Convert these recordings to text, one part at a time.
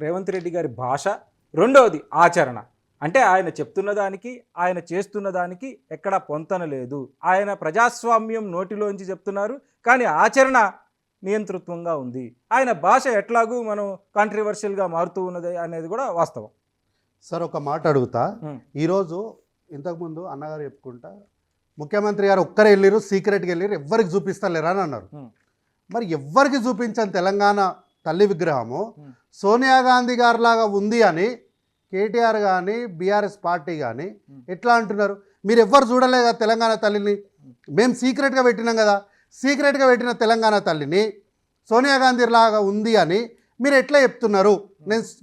రేవంత్ రెడ్డి గారి భాష, రెండవది ఆచరణ. అంటే ఆయన చెప్తున్న దానికి ఆయన చేస్తున్న దానికి ఎక్కడా పొంతన లేదు. ఆయన ప్రజాస్వామ్యం నోటిలోంచి చెప్తున్నారు, కానీ ఆచరణ నియంతృత్వంగా ఉంది. ఆయన భాష ఎట్లాగూ మనం కాంట్రవర్షియల్గా మారుతూ ఉన్నది అనేది కూడా వాస్తవం. సార్ ఒక మాట అడుగుతా. ఈరోజు ఇంతకుముందు అన్నగారు చెప్పుకుంటా ముఖ్యమంత్రి గారు ఒక్కరే వెళ్ళారు, సీక్రెట్గా వెళ్ళారు, ఎవ్వరికి చూపిస్తలేరా అని అన్నారు. మరి ఎవ్వరికి చూపించని తెలంగాణ తల్లి విగ్రహము సోనియా గాంధీ గారిలాగా ఉంది అని కేటీఆర్ కానీ బీఆర్ఎస్ పార్టీ కానీ ఎట్లా అంటున్నారు? మీరు ఎవ్వరు చూడలేదా తెలంగాణ తల్లిని? మేము సీక్రెట్గా పెట్టినాం కదా. సీక్రెట్గా పెట్టిన తెలంగాణ తల్లిని సోనియా గాంధీ లాగా ఉంది అని మీరు ఎట్లా చెప్తున్నారు?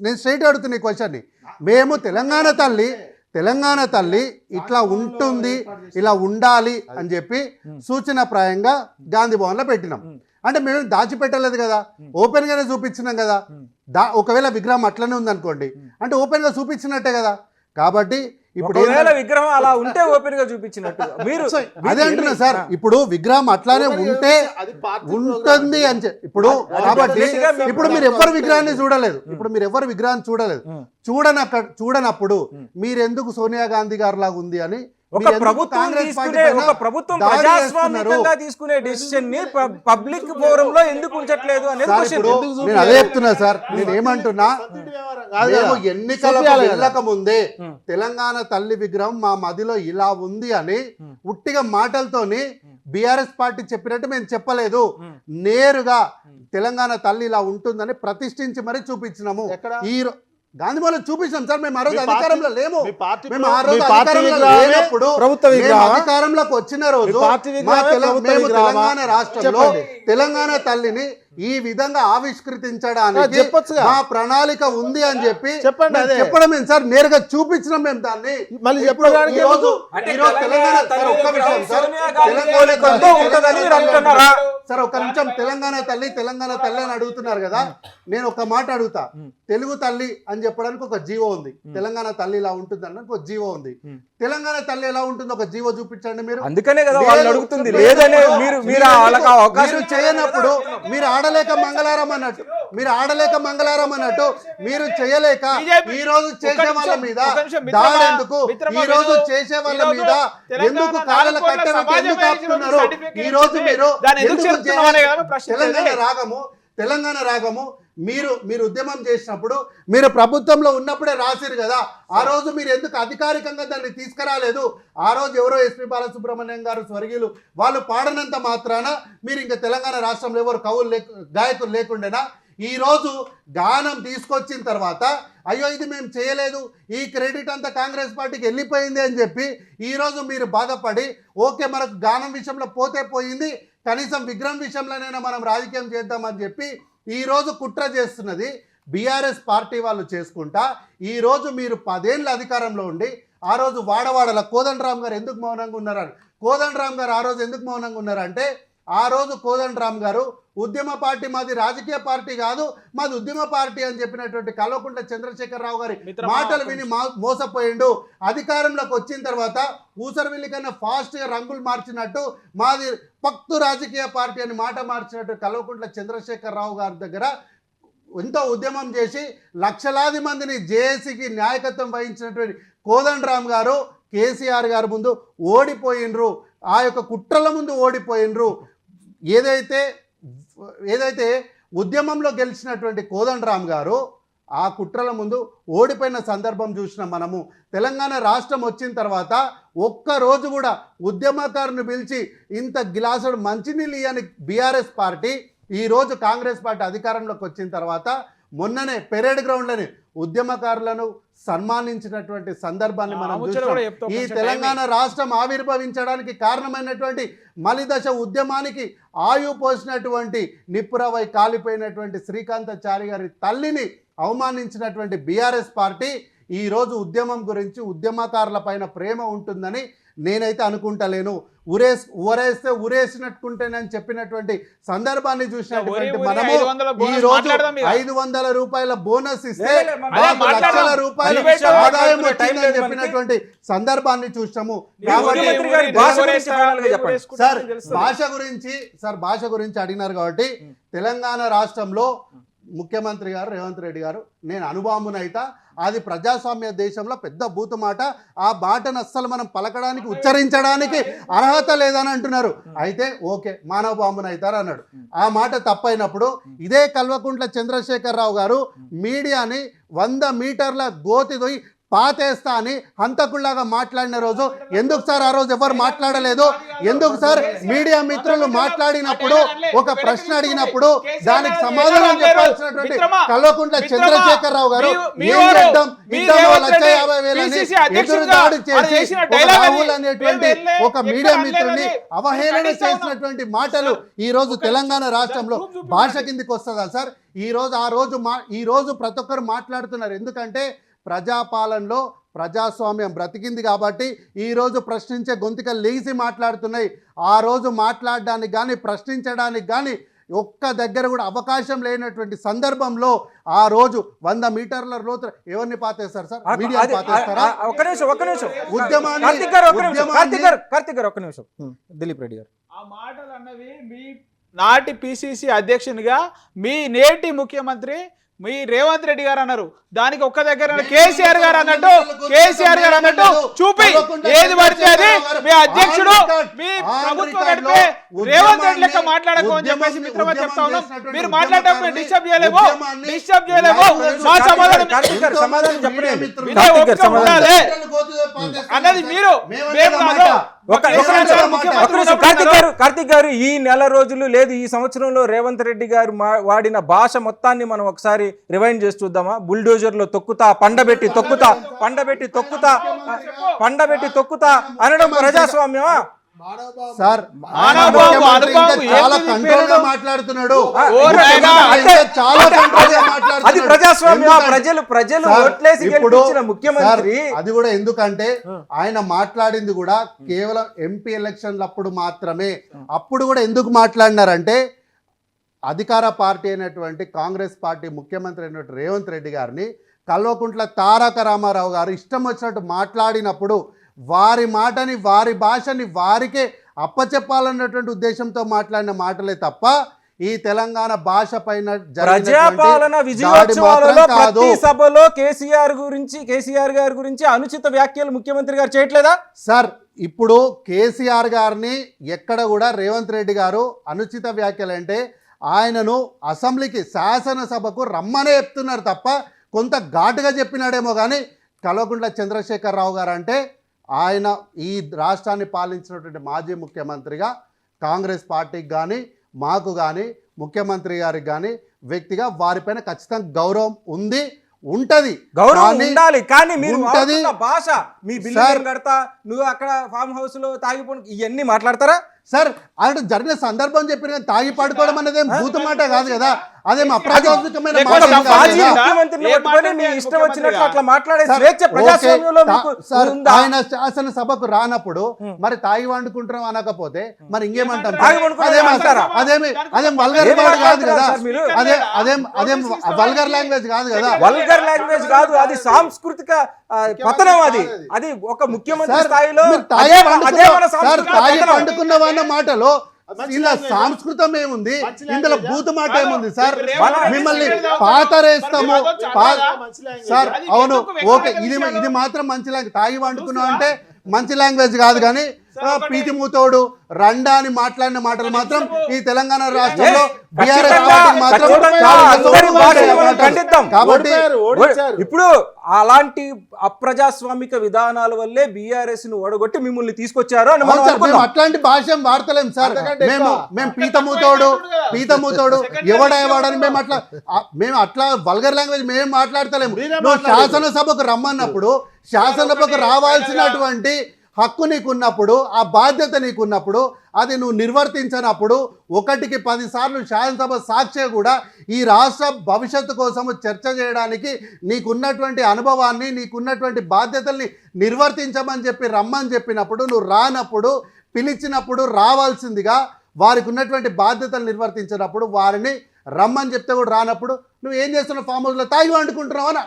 నేను స్ట్రైట్ అడుగుతున్న ఈ క్వశ్చన్ని. మేము తెలంగాణ తల్లి ఇట్లా ఉంటుంది, ఇలా ఉండాలి అని చెప్పి సూచనప్రాయంగా గాంధీ భవన్లో పెట్టినాం. అంటే మేము దాచిపెట్టలేదు కదా, ఓపెన్గానే చూపించినాం కదా. ఒకవేళ విగ్రహం అట్లనే ఉందనుకోండి అంటే ఓపెన్గా చూపించినట్టే కదా. కాబట్టి ఇప్పుడు విగ్రహం అలా ఉంటే ఓపెన్ గా చూపించినట్టు మీరు అదే అంటున్నా సార్. ఇప్పుడు విగ్రహం అట్లానే ఉంటే ఉంటుంది అని ఇప్పుడు కాబట్టి ఇప్పుడు మీరు ఎవరు విగ్రహాన్ని చూడలేదు. చూడనప్పుడు మీరెందుకు సోనియా గాంధీ గారి లాగా ఉంది అని ఒక ప్రభుత్వం ప్రజాస్వామ్యంగా తీసుకునే డెసిషన్ ని పబ్లిక్ ఫోరం లో ఎందుకు ఉంచట్లేదు అనేది నేను అదే చెప్తున్నా సార్. నేను ఏమంటున్నా, ఎన్నికలకు వెళ్ళక ముందే తెలంగాణ తల్లి విగ్రహం మా మదిలో ఇలా ఉంది అని ఉట్టిగా మాటలతోని బీఆర్ఎస్ పార్టీ చెప్పినట్టు మేము చెప్పలేదు. నేరుగా తెలంగాణ తల్లి ఇలా ఉంటుందని ప్రతిష్ఠించి మరీ చూపించినాము. ఈ గాంధీభవన్ చూపించాం సార్. మేము ఆ రోజు అధికారంలో లేము. మేము ఆ రోజు అధికారంలో లేనప్పుడు అధికారంలోకి వచ్చిన రోజు మేము తెలంగాణ రాష్ట్రంలో తెలంగాణ తల్లిని ఈ విధంగా ఆవిష్కరించడానికి మా ప్రణాళిక ఉంది అని చెప్పి చెప్పడం సార్. నేరుగా చూపించినాం మేము దాన్ని. సార్ ఒక నిమిషం, తెలంగాణ తల్లి అని అడుగుతున్నారు కదా. నేను ఒక మాట అడుగుతా. తెలుగు తల్లి అని చెప్పడానికి ఒక జీవో ఉంది. తెలంగాణ తల్లి ఇలా ఉంటుంది అన్నది ఒక జీవో ఉంది. తెలంగాణ తల్లి ఎలా ఉంటుందో ఒక జీవో చూపించండి మీరు. అందుకనే కదా వాళ్ళు అడుగుతుంది. లేదనే మీరు చేయనప్పుడు మీరు ఆడలేక మంగళారం అన్నట్టు మీరు చేయలేక ఈ రోజు చేసే వాళ్ళ మీద దాడెందుకు, ఈ రోజు చేసే వాళ్ళ మీద ఎందుకు కాళ్ళ కట్టెనట్టు ఎందుకు ఆపుతున్నారు? ఈ రోజు మీరు తెలంగాణ రాగము మీరు ఉద్యమం చేసినప్పుడు మీరు ప్రభుత్వంలో ఉన్నప్పుడే రాసిరు కదా. ఆ రోజు మీరు ఎందుకు అధికారికంగా దాన్ని తీసుకురాలేదు? ఆ రోజు ఎవరో ఎస్పీ బాలసుబ్రహ్మణ్యం గారు స్వర్గీయులు వాళ్ళు పాడనంత మాత్రాన మీరు ఇంకా తెలంగాణ రాష్ట్రంలో ఎవరు గాయకులు లేకుండేనా? ఈ రోజు గానం తీసుకొచ్చిన తర్వాత అయ్యో ఇది మేము చేయలేదు, ఈ క్రెడిట్ అంతా కాంగ్రెస్ పార్టీకి వెళ్ళిపోయింది అని చెప్పి ఈరోజు మీరు బాధపడి ఓకే మనకు గానం విషయంలో పోతే పోయింది, కనీసం విగ్రహం విషయంలోనైనా మనం రాజకీయం చేద్దామని చెప్పి ఈరోజు కుట్ర చేస్తున్నది బీఆర్ఎస్ పార్టీ వాళ్ళు చేసుకుంటా. ఈరోజు మీరు 10 ఏళ్ళ అధికారంలో ఉండి ఆ రోజు వాడవాడల కోదండరామ్ గారు ఎందుకు మౌనంగా ఉన్నారని ఆ రోజు ఎందుకు మౌనంగా ఉన్నారంటే ఆ రోజు కోదండరామ్ గారు ఉద్యమ పార్టీ మాది రాజకీయ పార్టీ కాదు, మాది ఉద్యమ పార్టీ అని చెప్పినటువంటి కల్వకుంట్ల చంద్రశేఖరరావు గారి మాటలు విని మోసపోయిండు. అధికారంలోకి వచ్చిన తర్వాత ఊసరవిల్లి కన్నా ఫాస్ట్గా రంగులు మార్చినట్టు మాది పక్తు రాజకీయ పార్టీ అని మాట మార్చినట్టు కల్వకుంట్ల చంద్రశేఖరరావు గారి దగ్గర ఎంతో ఉద్యమం చేసి లక్షలాది మందిని జేఏసీకి నాయకత్వం వహించినటువంటి కోదండరామ్ గారు కేసీఆర్ గారి ముందు ఓడిపోయినరు. ఆ యొక్క కుట్రల ముందు ఓడిపోయినరు. ఏదైతే ఉద్యమంలో గెలిచినటువంటి కోదండరామ్ గారు ఆ కుట్రల ముందు ఓడిపోయిన సందర్భం చూసినాం మనము. తెలంగాణ రాష్ట్రం వచ్చిన తర్వాత ఒక్కరోజు కూడా ఉద్యమకారుని పిలిచి ఇంత గిలాసుడు మంచినీళ్ళు ఇయ్యని బీఆర్ఎస్ పార్టీ ఈరోజు కాంగ్రెస్ పార్టీ అధికారంలోకి వచ్చిన తర్వాత మొన్ననే పెరేడ్ గ్రౌండ్లని ఉద్యమకారులను సన్మానించినటువంటి సందర్భాన్ని మనం చూసాం. ఈ తెలంగాణ రాష్ట్రం ఆవిర్భవించడానికి కారణమైనటువంటి మలిదశ ఉద్యమానికి ఆయు పోసినటువంటి నిప్పురవై కాలిపోయినటువంటి శ్రీకాంతాచారి గారి తల్లిని అవమానించినటువంటి బీఆర్ఎస్ పార్టీ ఈరోజు ఉద్యమం గురించి ఉద్యమకారుల పైన ప్రేమ ఉంటుందని నేనైతే అనుకుంటలేను. ఊరేస్తే ఊరేసినట్టుకుంటేనని చెప్పినటువంటి సందర్భాన్ని చూసినటువంటి మనము ఈ రోజు 500 రూపాయల బోనస్ ఇస్తే లక్షల రూపాయల ఆదాయం వచ్చిందని చెప్పినటువంటి సందర్భాన్ని చూసాము. సార్ భాష గురించి అడిగినారు కాబట్టి తెలంగాణ రాష్ట్రంలో ముఖ్యమంత్రి గారు రేవంత్ రెడ్డి గారు నేను అనుభవమునైతా అది ప్రజాస్వామ్య దేశంలో పెద్ద బూతు మాట, ఆ మాటను అస్సలు మనం పలకడానికి ఉచ్చరించడానికి అర్హత లేదని అంటున్నారు. అయితే ఓకే మానవ బాంబును అవుతారు అన్నాడు. ఆ మాట తప్పైనప్పుడు ఇదే కల్వకుంట్ల చంద్రశేఖరరావు గారు మీడియాని 100 మీటర్ల గోతిదోయి పాతేస్తా అని హంతకుల్లాగా మాట్లాడిన రోజు ఎందుకు సార్ ఆ రోజు ఎవరు మాట్లాడలేదు? ఎందుకు సార్ మీడియా మిత్రులు మాట్లాడినప్పుడు ఒక ప్రశ్న అడిగినప్పుడు దానికి సమాధానం చెప్పాల్సినటువంటి కల్వకుంట్ల చంద్రశేఖరరావు గారు ఏం చేద్దాం ఇంతలో 1,50,000 ఎదురుదాడి చేసి ఒక రాహుల్ అనేటువంటి ఒక మీడియా మిత్రుని అవహేళన చేసినటువంటి మాటలు ఈ రోజు తెలంగాణ రాష్ట్రంలో భాష కిందికి వస్తుందా సార్? ఈ రోజు ప్రతి ఒక్కరు మాట్లాడుతున్నారు. ఎందుకంటే ప్రజాపాలనలో ప్రజాస్వామ్యం బ్రతికింది కాబట్టి ఈరోజు ప్రశ్నించే గొంతుకలు లేచి మాట్లాడుతున్నాయి. ఆ రోజు మాట్లాడడానికి కానీ ప్రశ్నించడానికి కానీ ఒక్క దగ్గర కూడా అవకాశం లేనటువంటి సందర్భంలో ఆ రోజు 100 మీటర్ల లోతు ఎవరిని పాతేస్తారు సార్? మీడియా పాతేస్తారా? ఒక్క నిమిషం ఉద్యమాన్ని కార్తిక్ గారు ఒక్క నిమిషం. దిలీప్ రెడ్డి గారు ఆ మాటలు అన్నవి మీ నాటి పిసిసి అధ్యక్షునిగా మీ నేటి ముఖ్యమంత్రి మీ రేవంత్ రెడ్డి గారు అన్నారు. దానికి ఒక్క దగ్గర కేసీఆర్ గారు అన్నట్టు చూపి ఏది పడితే అది మీ అధ్యక్షుడు మీ ప్రభుత్వం నడిపే రేవంత్ రెడ్డి లెక్క మాట్లాడకు అని చెప్పేసి మిత్రమా చెప్తా ఉన్నాం. మీరు మాట్లాడటప్పుడు డిస్టర్బ్ చేయలేము మా సమాధానం అన్నది మీరు. కార్తిక్ గారు ఈ నెల రోజులు లేదు ఈ సంవత్సరంలో రేవంత్ రెడ్డి గారు వాడిన భాష మొత్తాన్ని మనం ఒకసారి రివైండ్ చేసి చూద్దామా? బుల్డోజర్లో తొక్కుతా, పండబెట్టి తొక్కుతా అనడం ప్రజాస్వామ్యమా సార్? చాలా కంట్రోల్ గా మాట్లాడుతున్నాడు. అది ప్రజాస్వామ్యం. ప్రజలు ఓట్లేసి గెలిపించిన ముఖ్యమంత్రి. అది కూడా ఎందుకంటే ఆయన మాట్లాడింది కూడా కేవలం ఎంపీ ఎలక్షన్లు అప్పుడు మాత్రమే. అప్పుడు కూడా ఎందుకు మాట్లాడినారంటే అధికార పార్టీ అయినటువంటి కాంగ్రెస్ పార్టీ ముఖ్యమంత్రి అయినటువంటి రేవంత్ రెడ్డి గారిని కల్వకుంట్ల తారక రామారావు గారు ఇష్టం వచ్చినట్టు మాట్లాడినప్పుడు వారి మాటని వారి భాషని వారికే అప్పచెప్పాలన్నటువంటి ఉద్దేశంతో మాట్లాడిన మాటలే తప్ప ఈ తెలంగాణ భాష పైన ప్రజాపాలన విజయోత్సవాలలో ప్రతి సభలో కేసీఆర్ గారి గురించి అనుచిత వ్యాఖ్యలు ముఖ్యమంత్రి గారు చేయట్లేదా సార్? ఇప్పుడు కేసీఆర్ గారిని ఎక్కడ కూడా రేవంత్ రెడ్డి గారు అనుచిత వ్యాఖ్యలు అంటే ఆయనను అసెంబ్లీకి శాసనసభకు రమ్మనే చెప్తున్నారు తప్ప కొంత ఘాటుగా చెప్పినాడేమో కానీ కల్వకుంట్ల చంద్రశేఖరరావు గారు అంటే ఆయన ఈ రాష్ట్రాన్ని పాలించినటువంటి మాజీ ముఖ్యమంత్రిగా కాంగ్రెస్ పార్టీకి కానీ మాకు కానీ ముఖ్యమంత్రి గారికి కానీ వ్యక్తిగా వారిపైన ఖచ్చితంగా గౌరవం ఉంటది. గౌరవం ఉండాలి కానీ మీరు భాష మీ బిల్డింగ్ కడతా నువ్వు అక్కడ ఫామ్ హౌస్ లో తాగిపోయి ఇవన్నీ మాట్లాడతారా సార్? అక్కడ జరిగిన సందర్భం చెప్పిన తాగి పడుకోవడం అనేది ఏం భూత మాట కాదు కదా, అదేం అప్రజాస్వామికమైన ఆయన శాసనసభకు రానప్పుడు మరి తాగి వండుకుంటాం అనకపోతే మరి ఇంకేమంటాం? అదేం వల్గర్ కాదు కదా, అదేం వల్గర్ లాంగ్వేజ్ కాదు కదా. వల్గర్ లాంగ్వేజ్ కాదు, అది సాంస్కృతిక పతనం. అది ఒక ముఖ్యమంత్రి స్థాయిలో తాగి పండుకున్న వాళ్ళ మాటలో ఇలా సంస్కృతం ఏముంది, ఇందులో భూత మాట ఏముంది సార్? మిమ్మల్ని పాతరేస్తాము సార్. అవును ఓకే, ఇది మాత్రం మంచి లాంగ్వేజ్. తాగి వండుకున్నావు అంటే మంచి లాంగ్వేజ్ కాదు కానీ పీతి మూతోడు రండా అని మాట్లాడిన మాటలు మాత్రం ఈ తెలంగాణ రాష్ట్రంలో కాబట్టి ఇప్పుడు అలాంటి అప్రజాస్వామిక విధానాల వల్లే బీఆర్ఎస్ ను ఓడగొట్టి మిమ్మల్ని తీసుకొచ్చారు అని అట్లాంటి భాష వాడతలేం సార్. మేము పీతమూతోడు ఎవడని మేము అట్లా వల్గర్ లాంగ్వేజ్ మేము మాట్లాడతలేము. నువ్వు శాసనసభకు రమ్మన్నప్పుడు శాసనసభకు రావాల్సినటువంటి హక్కు నీకున్నప్పుడు, ఆ బాధ్యత నీకున్నప్పుడు అది నువ్వు నిర్వర్తించినప్పుడు 1కి 10 సార్లు శాసనసభ సాక్షిగా కూడా ఈ రాష్ట్ర భవిష్యత్తు కోసము చర్చ చేయడానికి నీకున్నటువంటి అనుభవాన్ని నీకున్నటువంటి బాధ్యతల్ని నిర్వర్తించమని చెప్పి రమ్మని చెప్పినప్పుడు నువ్వు రానప్పుడు, పిలిచినప్పుడు రావాల్సిందిగా వారికి ఉన్నటువంటి బాధ్యతలు నిర్వర్తించినప్పుడు వారిని రమ్మని చెప్తే కూడా రానప్పుడు నువ్వు ఏం చేస్తున్నావు? ఫామ్ హౌస్లో తాగి వండుకుంటున్నావు అని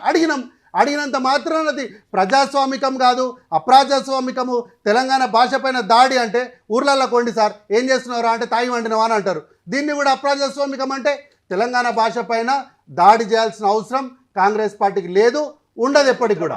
అడిగినంత మాత్రం అది ప్రజాస్వామికం కాదు, అప్రజాస్వామికము. తెలంగాణ భాష పైన దాడి అంటే ఊర్లలో కొండి సార్ ఏం చేస్తున్నారా అంటే తాగి వండినవా అని అంటారు. దీన్ని కూడా అప్రజాస్వామికం అంటే తెలంగాణ భాష పైన దాడి చేయాల్సిన అవసరం కాంగ్రెస్ పార్టీకి లేదు, ఉండదు ఎప్పటికి కూడా.